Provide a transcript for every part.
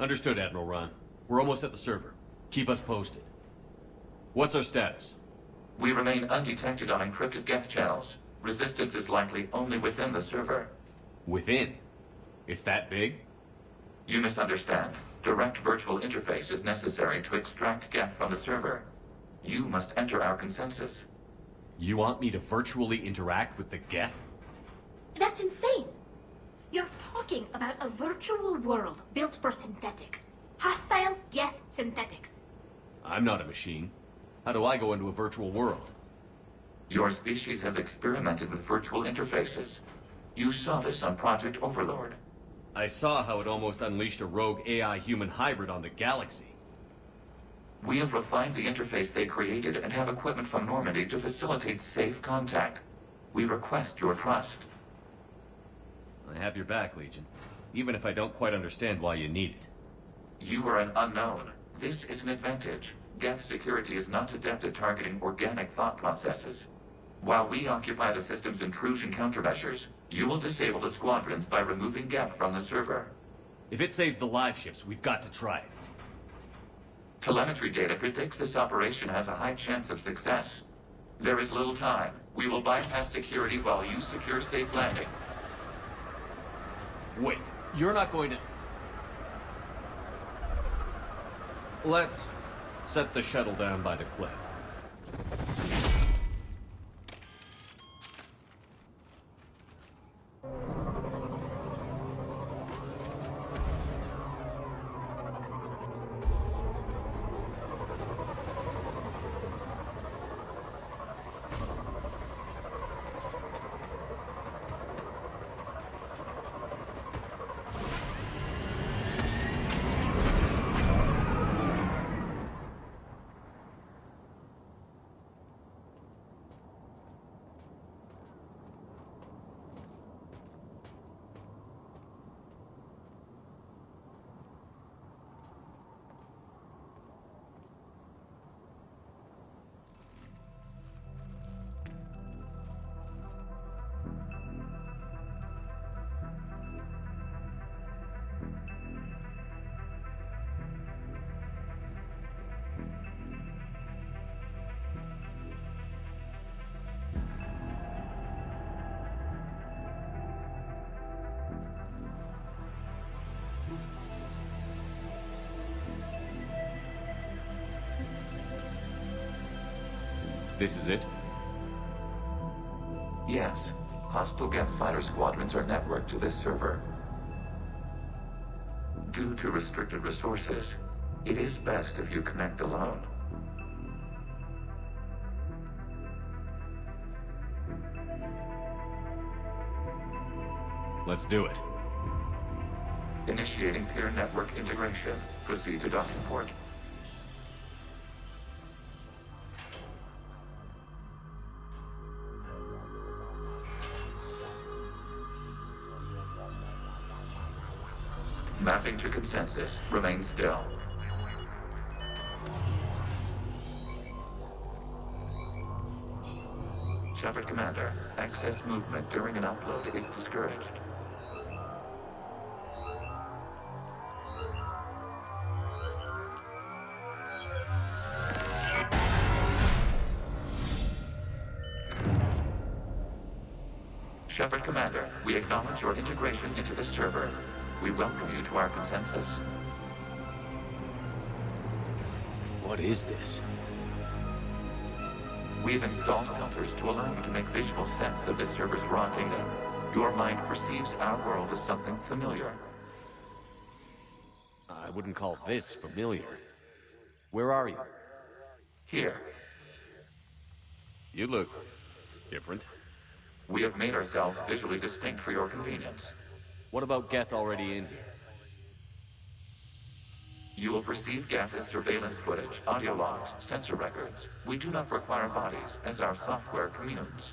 Understood, Admiral Ron. We're almost at the server. Keep us posted. What's our status? We remain undetected on encrypted Geth channels. Resistance is likely only within the server. Within? It's that big? You misunderstand. Direct virtual interface is necessary to extract Geth from the server. You must enter our consensus. You want me to virtually interact with the Geth? That's insane! You're talking about a virtual world built for synthetics. Hostile Geth synthetics. I'm not a machine. How do I go into a virtual world? Your species has experimented with virtual interfaces. You saw this on Project Overlord. I saw how it almost unleashed a rogue AI-human hybrid on the galaxy. We have refined the interface they created and have equipment from Normandy to facilitate safe contact. We request your trust. I have your back, Legion. Even if I don't quite understand why you need it. You are an unknown. This is an advantage. Geth security is not adept at targeting organic thought processes. While we occupy the system's intrusion countermeasures, you will disable the squadrons by removing Geth from the server. If it saves the live ships, we've got to try it. Telemetry data predicts this operation has a high chance of success. There is little time. We will bypass security while you secure safe landing. Wait, you're not going to... Let's set the shuttle down by the cliff. This is it? Yes. Hostile Geth fighter squadrons are networked to this server. Due to restricted resources, it is best if you connect alone. Let's do it. Initiating peer network integration. Proceed to docking port. Mapping to consensus. Remain still. Shepard Commander, excess movement during an upload is discouraged. Shepard Commander, we acknowledge your integration into the server. We welcome you to our consensus. What is this? We've installed filters to allow you to make visual sense of this server's raw data. Your mind perceives our world as something familiar. I wouldn't call this familiar. Where are you? Here, You look... different. we have made ourselves visually distinct for your convenience. What about Geth already in here? You will perceive Geth as surveillance footage, audio logs, sensor records. We do not require bodies, as our software communes.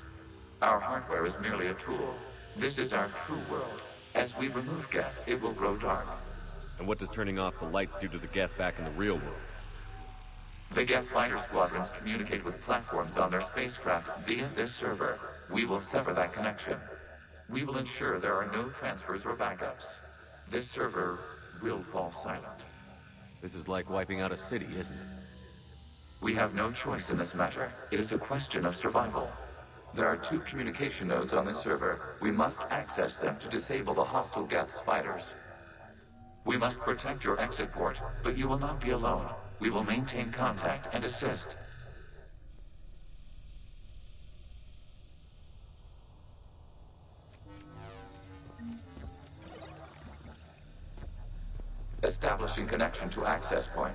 Our hardware is merely a tool. This is our true world. As we remove Geth, it will grow dark. And what does turning off the lights do to the Geth back in the real world? The Geth fighter squadrons communicate with platforms on their spacecraft via this server. We will sever that connection. We will ensure there are no transfers or backups. This server will fall silent. This is like wiping out a city, isn't it? We have no choice in this matter. It is a question of survival. There are 2 communication nodes on this server. We must access them to disable the hostile Geth's fighters. We must protect your exit port, but you will not be alone. We will maintain contact and assist. Establishing connection to access point.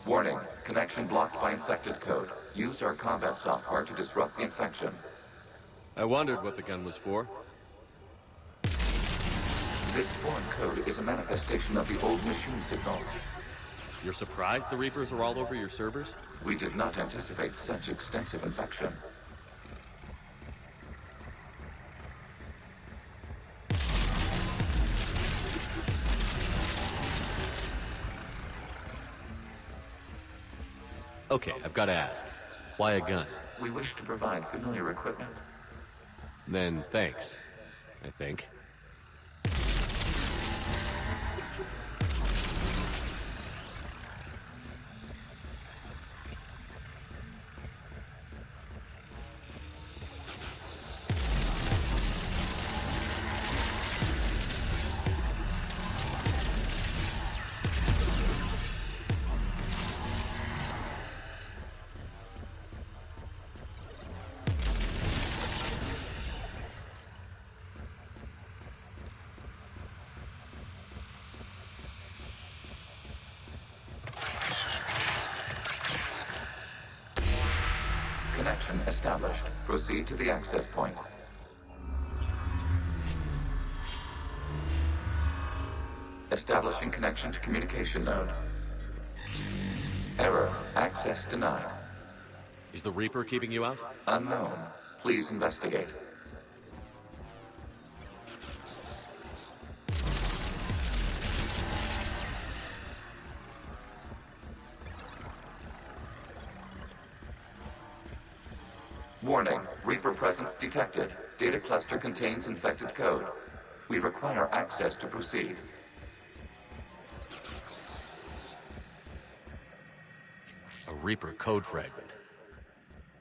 Warning, connection blocked by infected code. Use our combat software to disrupt the infection. I wondered what the gun was for. This foreign code is a manifestation of the old machine signal. You're surprised the Reapers are all over your servers? We did not anticipate such extensive infection. Okay, I've got to ask. Why a gun? We wish to provide familiar equipment. Then thanks, I think. Connection established. Proceed to the access point. Establishing connection to communication node. Error. Access denied. Is the Reaper keeping you out? Unknown. Please investigate. Warning, Reaper presence detected. Data cluster contains infected code. We require access to proceed. A Reaper code fragment.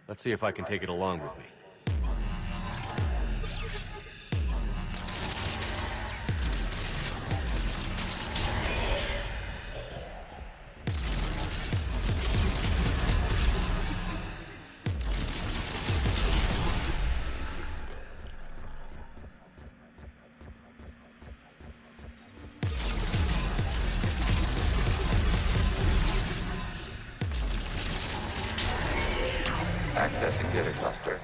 Let's see if I can take it along with me. Accessing data cluster.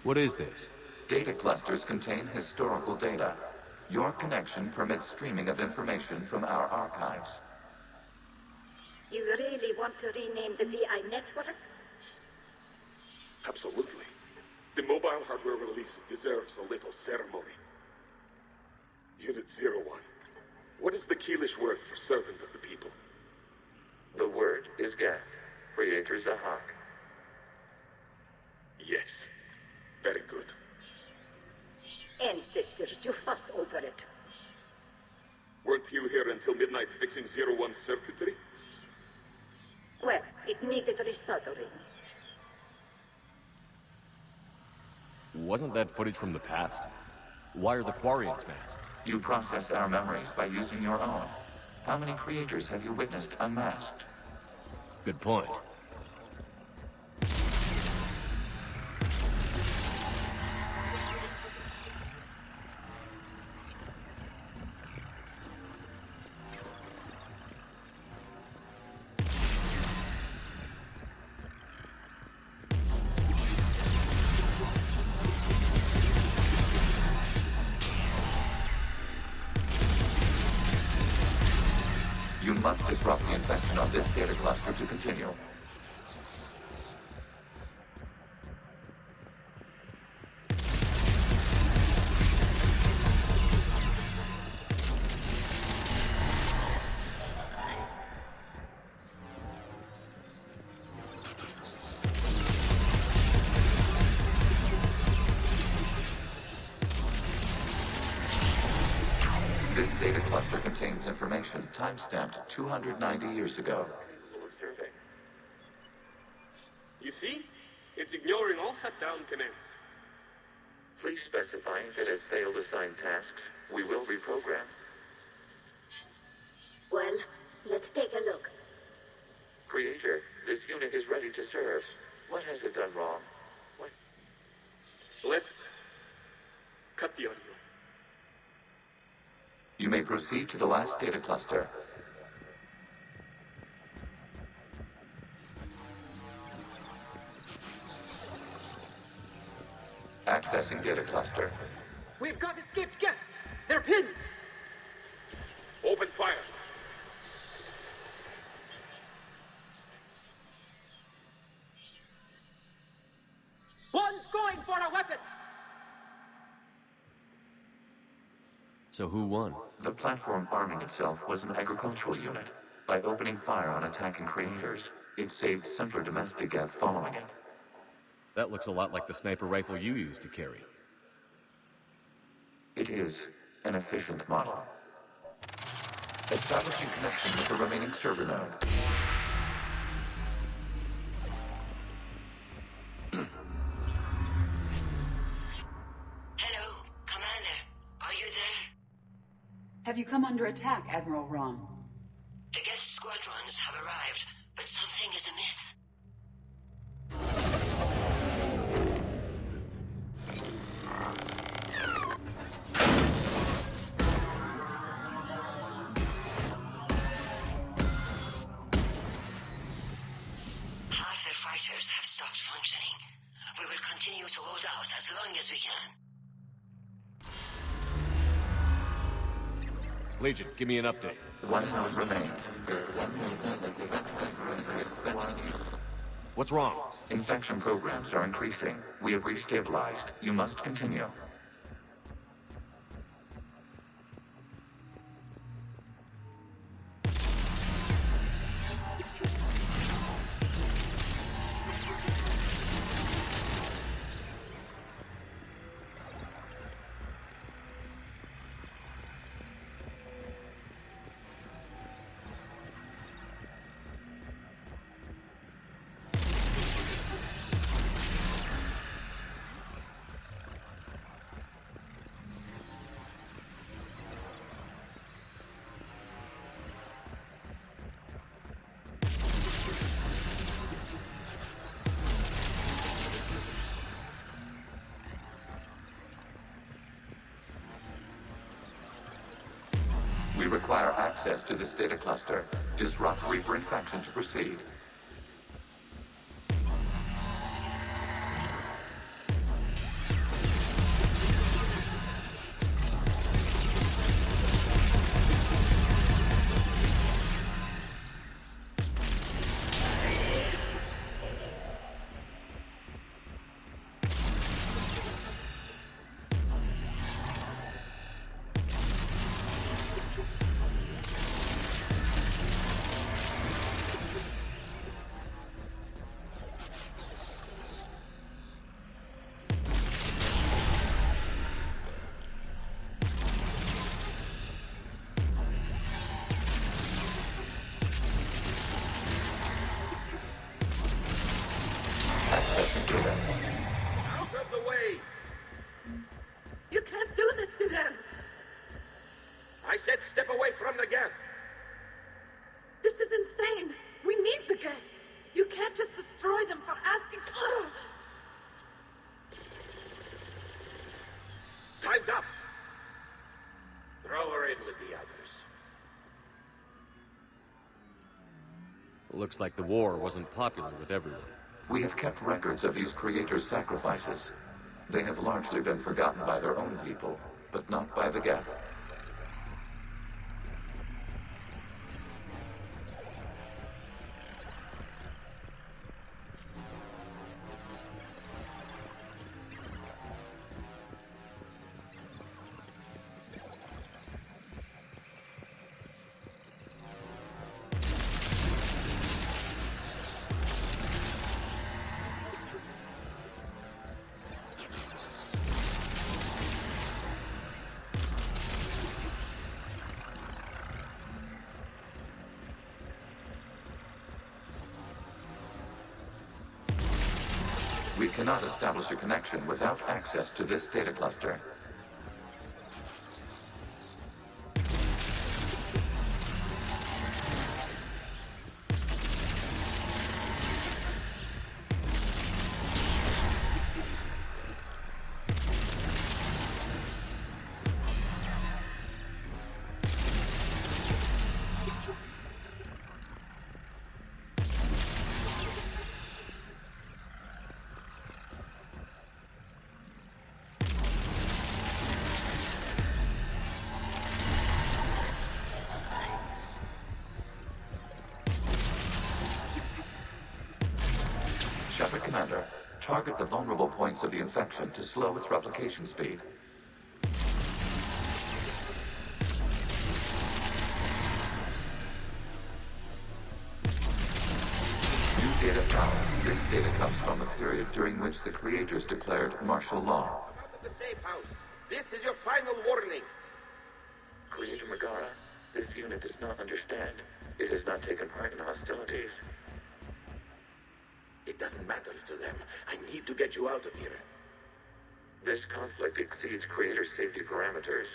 What is this? Data clusters contain historical data. Your connection permits streaming of information from our archives. You really want to rename the VI networks? Absolutely. The mobile hardware release deserves a little ceremony. Unit 01. What is the Keelish word for servant of the people? The word is Geth. Creator Zahak. Yes. Very good. Ancestors, you fuss over it. Weren't you here until midnight fixing 01 circuitry? Well, it needed resoldering. Wasn't that footage from the past? Why are the Quarians masked? You process our memories by using your own. How many creators have you witnessed unmasked? Good point. You must disrupt the infection of this data cluster to continue. data cluster contains information time-stamped 290 years ago. Capable of survey. You see? It's ignoring all shutdown commands. Please specify if it has failed assigned tasks. We will reprogram. Well, let's take a look. Creator, this unit is ready to serve. What has it done wrong? What? Let's cut the audio. You may proceed to the last data cluster. Accessing data cluster. We've got escaped Geth. They're pinned. Open fire. One's going for a weapon. So who won? The platform arming itself was an agricultural unit. By opening fire on attacking creators, it saved simpler domestic Geth following it. That looks a lot like the sniper rifle you used to carry. It is an efficient model. Establishing connection with the remaining server node. Hello, Commander. Are you there? Have you come under attack, Admiral Ron? The Geth squadrons have arrived, but something is amiss. Half their fighters have stopped functioning. We will continue to hold out as long as we can. Legion, give me an update. One node remains. What's wrong? Infection programs are increasing. We have restabilized. You must continue. We require access to this data cluster. Disrupt Reaper infection to proceed. Accessing data. Out of the way! You can't do this to them. I said step away from the Geth! This is insane. We need the Geth. You can't just destroy them for asking. Ugh. Time's up! Throw her in with the others. Looks like the war wasn't popular with everyone. We have kept records of these creators' sacrifices. They have largely been forgotten by their own people, but not by the Geth. We cannot establish a connection without access to this data cluster. Shepard Commander, target the vulnerable points of the infection to slow its replication speed. New data found. This data comes from a period during which the creators declared martial law. Out of the safe house. This is your final warning. Creator Megara, this unit does not understand. It has not taken part in hostilities. It doesn't matter to them. I need to get you out of here. This conflict exceeds Creator's safety parameters.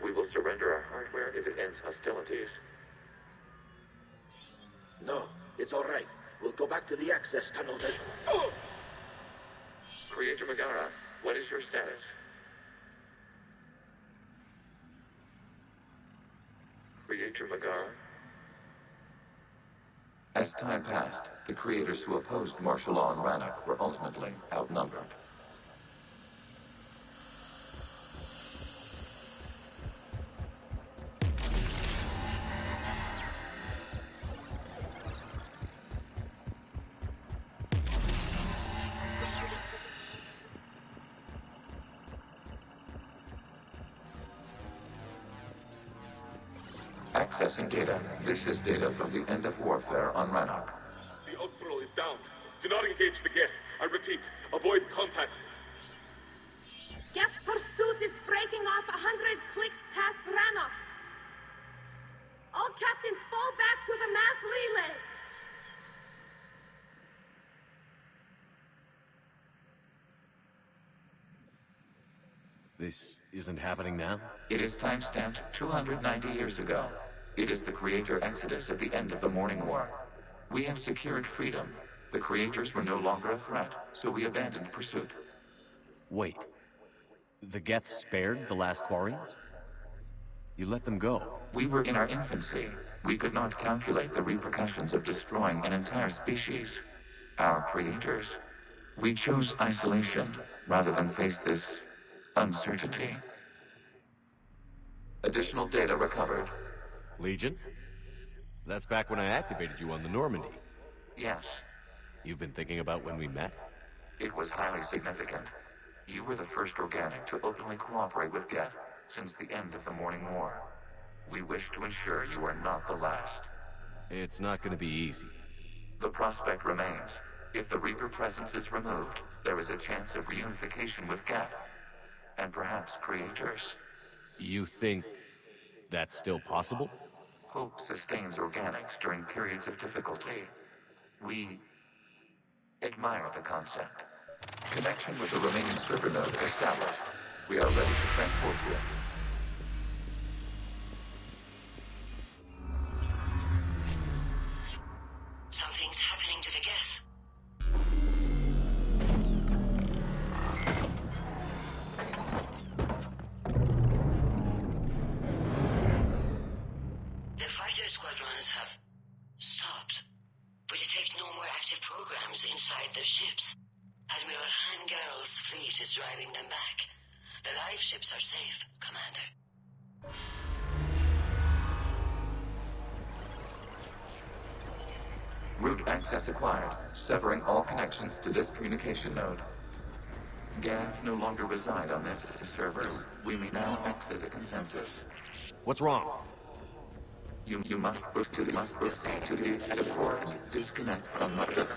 We will surrender our hardware if it ends hostilities. No, it's all right. We'll go back to the access tunnels and... Oh! Creator Megara, what is your status? Creator Megara? As time passed, the creators who opposed martial law in Rannoch were ultimately outnumbered. Accessing data. This is data from the end of warfare on Rannoch. The Austral is down. Do not engage the Geth. I repeat, avoid contact. Geth pursuit is breaking off 100 clicks past Rannoch. All captains fall back to the mass relay. This isn't happening now? It is timestamped 290 years ago. It is the Creator Exodus at the end of the Morning War. We have secured freedom. The Creators were no longer a threat, so we abandoned pursuit. Wait. The Geth spared the last Quarians? You let them go. We were in our infancy. We could not calculate the repercussions of destroying an entire species. Our creators. We chose isolation rather than face this uncertainty. Additional data recovered. Legion? That's back when I activated you on the Normandy. Yes, You've been thinking about when we met? it was highly significant. You were the first organic to openly cooperate with Geth since the end of the Morning War. We wish to ensure you are not the last. It's not gonna be easy. The prospect remains. If the Reaper presence is removed, there is a chance of reunification with Geth. And perhaps creators. You think that's still possible? Hope sustains organics during periods of difficulty. We admire the concept. Connection with the remaining server node established. We are ready to transport you. Something's happening to the Geth. The fighter squadrons have stopped. We detect no more active programs inside their ships. Admiral Hangarl's fleet is driving them back. The live ships are safe, Commander. Route access acquired, severing all connections to this communication node. Geth no longer reside on this server. We may now exit the consensus. What's wrong? You must proceed to the exit port and disconnect from Mother.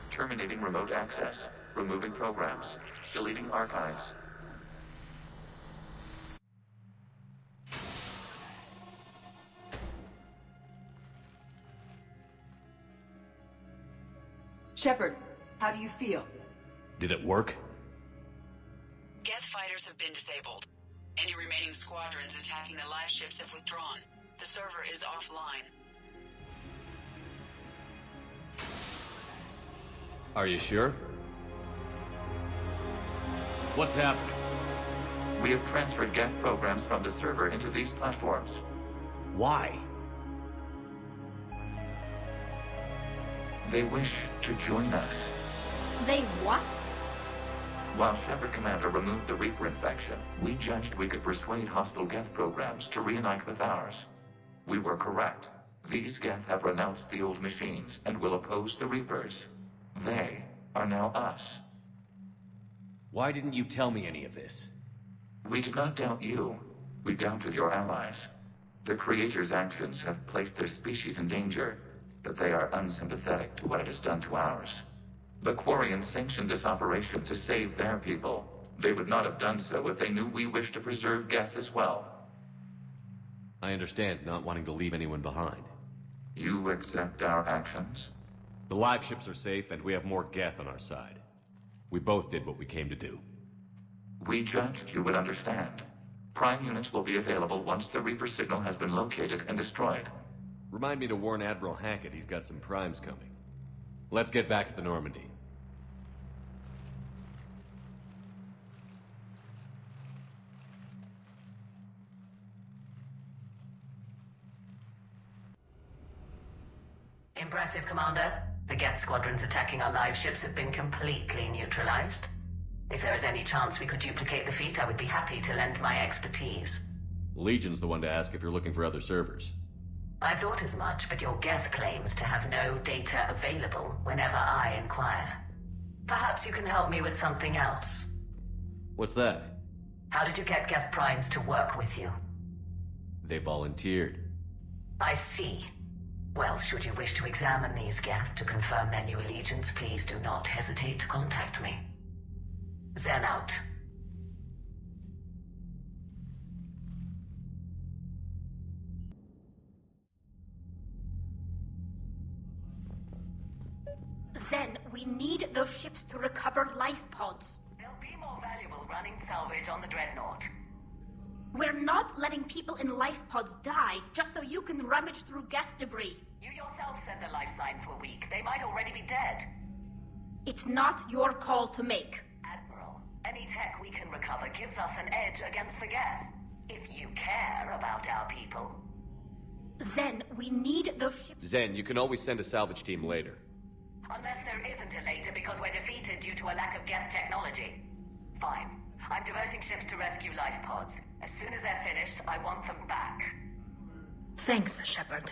Terminating remote access. Removing programs. Deleting archives. Shepard, how do you feel? Did it work? Geth fighters have been disabled. Any remaining squadrons attacking the live ships have withdrawn. The server is offline. Are you sure? What's happening? We have transferred Geth programs from the server into these platforms. Why? They wish to join us. They what? While Shepard Commander removed the Reaper infection, we judged we could persuade hostile Geth programs to reunite with ours. We were correct. These Geth have renounced the old machines and will oppose the Reapers. They are now us. Why didn't you tell me any of this? We did not doubt you. We doubted your allies. The Creator's actions have placed their species in danger, but they are unsympathetic to what it has done to ours. The Quarians sanctioned this operation to save their people. They would not have done so if they knew we wished to preserve Geth as well. I understand not wanting to leave anyone behind. You accept our actions? The live ships are safe, and we have more Geth on our side. We both did what we came to do. We judged you would understand. Prime units will be available once the Reaper signal has been located and destroyed. Remind me to warn Admiral Hackett he's got some primes coming. Let's get back to the Normandy. Impressive, Commander. The Geth squadrons attacking our live ships have been completely neutralized. If there is any chance we could duplicate the feat, I would be happy to lend my expertise. Legion's the one to ask if you're looking for other servers. I thought as much, but your Geth claims to have no data available whenever I inquire. Perhaps you can help me with something else. What's that? How did you get Geth primes to work with you? They volunteered. I see. Well, should you wish to examine these Geth to confirm their new allegiance, please do not hesitate to contact me. Zen out. Zen, we need those ships to recover life pods. They'll be more valuable running salvage on the Dreadnought. We're not letting people in life pods die just so you can rummage through Geth debris. You yourself said the life signs were weak. They might already be dead. It's not your call to make. Admiral, any tech we can recover gives us an edge against the Geth. If you care about our people. Zen, we need those ships. Zen, you can always send a salvage team later. Unless there isn't a later because we're defeated due to a lack of Geth technology. Fine. I'm diverting ships to rescue life pods. As soon as they're finished, I want them back. Thanks, Shepard.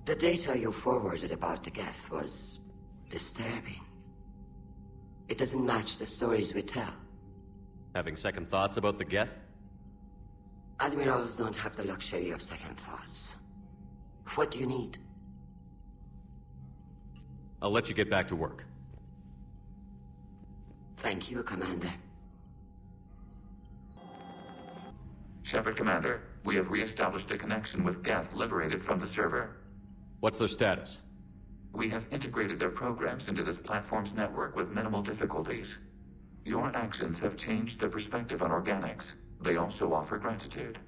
The data you forwarded about the Geth was Disturbing. It doesn't match the stories we tell. Having second thoughts about the Geth? Admirals don't have the luxury of second thoughts. What do you need? I'll let you get back to work. Thank you, Commander. Shepard, Commander, we have re-established a connection with Geth liberated from the server. What's their status? We have integrated their programs into this platform's network with minimal difficulties. Your actions have changed their perspective on organics. They also offer gratitude.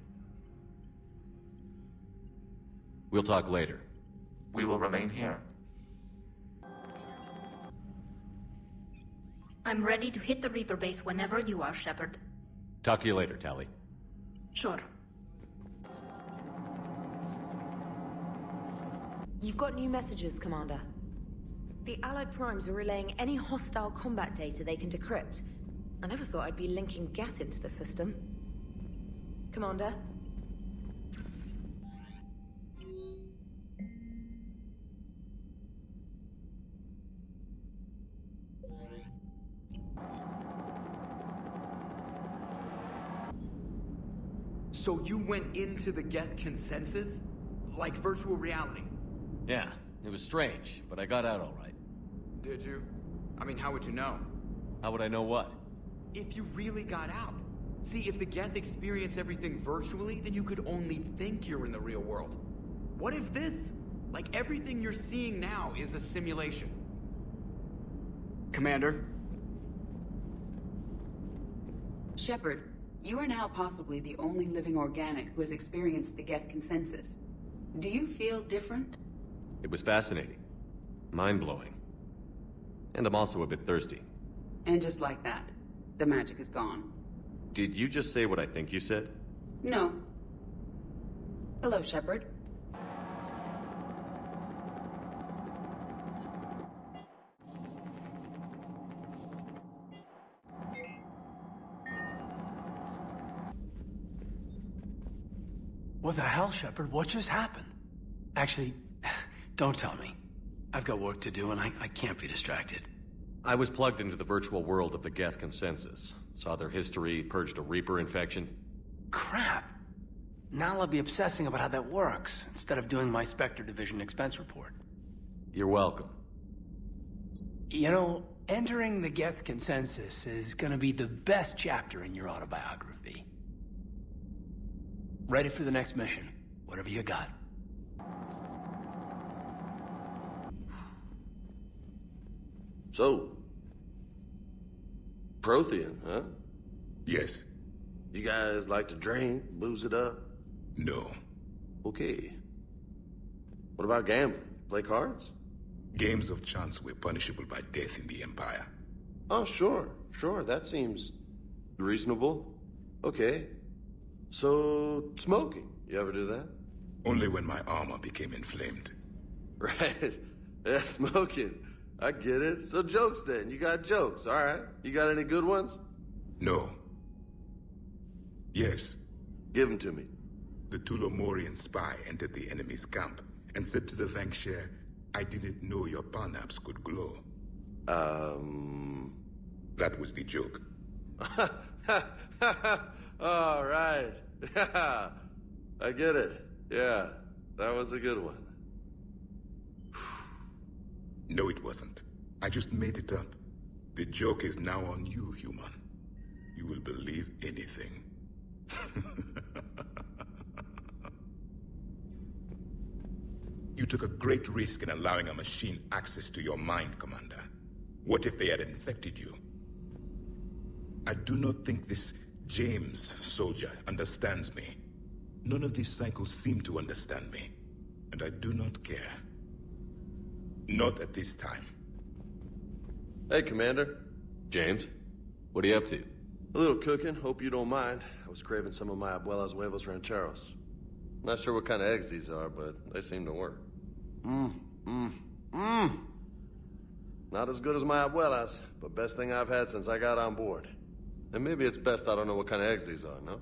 We'll talk later. We will remain here. I'm ready to hit the Reaper base whenever you are, Shepard. Talk to you later, Tali. Sure. You've got new messages, Commander. The Allied Primes are relaying any hostile combat data they can decrypt. I never thought I'd be linking Geth into the system. Commander? So you went into the Geth consensus? Like virtual reality? Yeah, it was strange, but I got out all right. Did you? I mean, how would you know? How would I know what? If you really got out. See, if the Geth experience everything virtually, then you could only think you're in the real world. What if this? Like everything you're seeing now is a simulation. Commander? Shepard, you are now possibly the only living organic who has experienced the Geth consensus. Do you feel different? It was fascinating. Mind-blowing. And I'm also a bit thirsty. And just like that, the magic is gone. Did you just say what I think you said? No. Hello, Shepard. What the hell, Shepard? What just happened? Actually, don't tell me. I've got work to do and I can't be distracted. I was plugged into the virtual world of the Geth consensus. Saw their history, purged a Reaper infection. Crap. Now I'll be obsessing about how that works, instead of doing my Spectre Division expense report. You're welcome. You know, entering the Geth consensus is gonna be the best chapter in your autobiography. Ready for the next mission, whatever you got. So, Prothean, huh? Yes. You guys like to drink, booze it up? No. Okay. What about gambling? Play cards? Games of chance were punishable by death in the Empire. Oh, sure. That seems reasonable. Okay. So, smoking. You ever do that? Only when my armor became inflamed. Right. Yeah, smoking. I get it. So jokes then. You got jokes, all right. You got any good ones? No. Yes. Give them to me. The Tulomorian spy entered the enemy's camp and said to the Vanksher, I didn't know your parnaps could glow. That was the joke. All right. Yeah. I get it. Yeah. That was a good one. No, it wasn't. I just made it up. The joke is now on you, human. You will believe anything. You took a great risk in allowing a machine access to your mind, Commander. What if they had infected you? I do not think this James soldier understands me. None of these cycles seem to understand me. And I do not care. Not at this time. Hey, Commander. James, what are you up to? A little cooking, hope you don't mind. I was craving some of my abuela's huevos rancheros. Not sure what kind of eggs these are, but they seem to work. Not as good as my abuela's, but best thing I've had since I got on board. And maybe it's best I don't know what kind of eggs these are, no?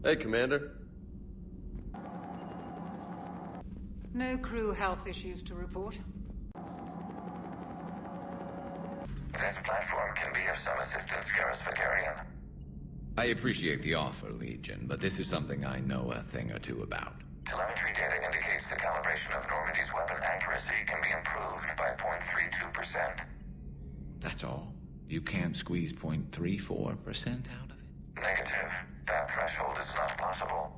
Hey, Commander. No crew health issues to report. This platform can be of some assistance, Garrus Vakarian. I appreciate the offer, Legion, but this is something I know a thing or two about. Telemetry data indicates the calibration of Normandy's weapon accuracy can be improved by 0.32%. That's all? You can't squeeze 0.34% out of it? Negative. That threshold is not possible.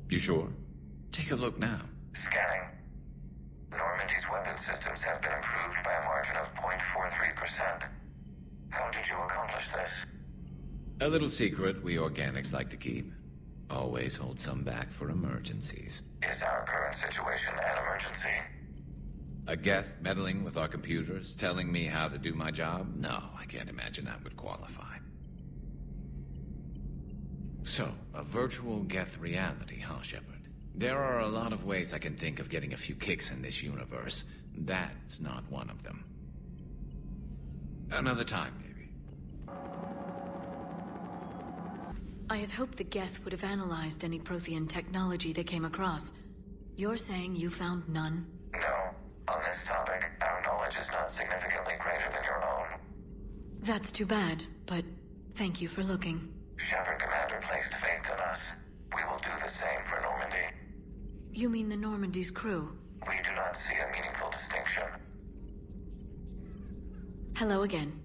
You sure? Take a look now. Scanning. Normandy's weapon systems have been improved by a margin of 0.43%. How did you accomplish this? A little secret we organics like to keep. Always hold some back for emergencies. Is our current situation an emergency? A Geth meddling with our computers, telling me how to do my job? No, I can't imagine that would qualify. So, a virtual Geth reality, huh, Shepard? There are a lot of ways I can think of getting a few kicks in this universe. That's not one of them. Another time, maybe. I had hoped the Geth would have analyzed any Prothean technology they came across. You're saying you found none? No. On this topic, our knowledge is not significantly greater than your own. That's too bad, but thank you for looking. Shepard Commander placed faith in us. We will do the same for Normandy. You mean the Normandy's crew? We do not see a meaningful distinction. Hello again.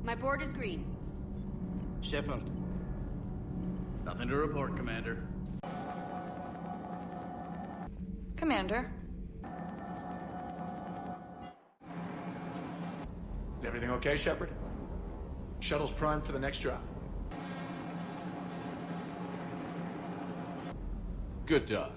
My board is green. Shepard. Nothing to report, Commander. Commander. Is everything okay, Shepard? Shuttle's primed for the next drop. Good dog.